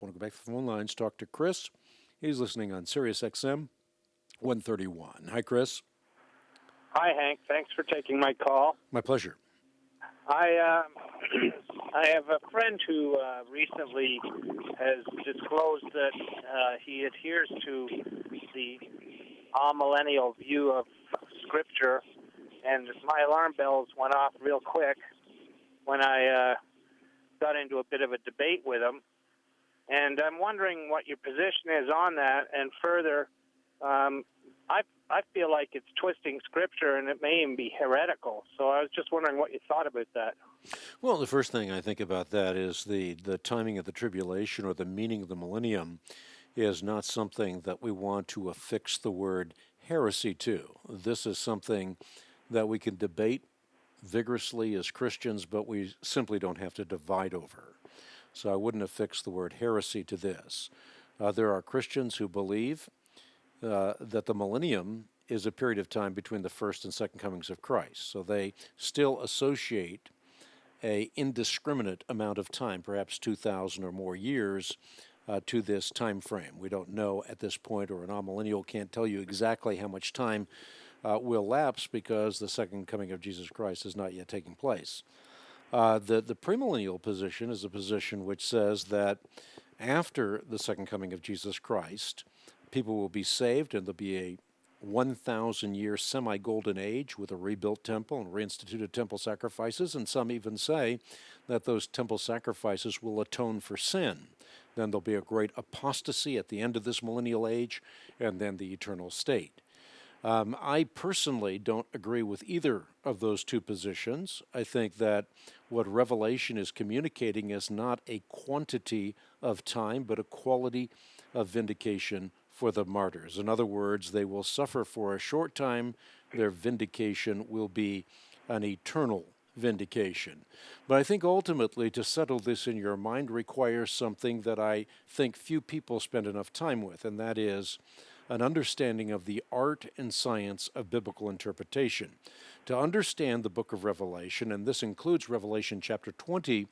I want to go back to the phone lines, talk to Chris. He's listening on Sirius XM 131. Hi, Chris. Hi, Hank. Thanks for taking my call. My pleasure. I I have a friend who recently has disclosed that he adheres to the amillennial view of Scripture, and my alarm bells went off real quick when I got into a bit of a debate with him. And I'm wondering what your position is on that, and further, I feel like it's twisting Scripture, and it may even be heretical. So I was just wondering what you thought about that. Well, the first thing I think about that is the timing of the tribulation, or the meaning of the millennium, is not something that we want to affix the word heresy to. This is something that we can debate vigorously as Christians, but we simply don't have to divide over. So I wouldn't affix the word heresy to this. There are Christians who believe that the millennium is a period of time between the first and second comings of Christ. So they still associate an indiscriminate amount of time, perhaps 2,000 or more years, to this time frame. We don't know at this point, or an amillennial can't tell you exactly how much time will lapse, because the second coming of Jesus Christ is not yet taking place. The premillennial position is a position which says that after the second coming of Jesus Christ, people will be saved, and there'll be a 1,000-year semi-golden age with a rebuilt temple and reinstituted temple sacrifices, and some even say that those temple sacrifices will atone for sin. Then there'll be a great apostasy at the end of this millennial age, and then the eternal state. I personally don't agree with either of those two positions. I think that what Revelation is communicating is not a quantity of time, but a quality of vindication for the martyrs. In other words, they will suffer for a short time. Their vindication will be an eternal vindication. But I think ultimately to settle this in your mind requires something that I think few people spend enough time with, and that is an understanding of the art and science of biblical interpretation. To understand the book of Revelation, and this includes Revelation chapter 20,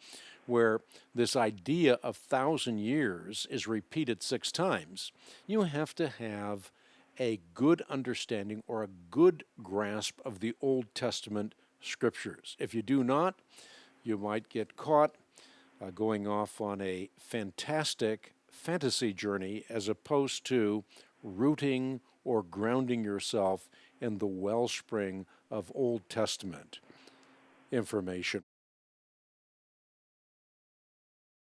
where this idea of 1,000 years is repeated 6 times, you have to have a good understanding or a good grasp of the Old Testament scriptures. If you do not, you might get caught going off on a fantastic fantasy journey, as opposed to rooting or grounding yourself in the wellspring of Old Testament information.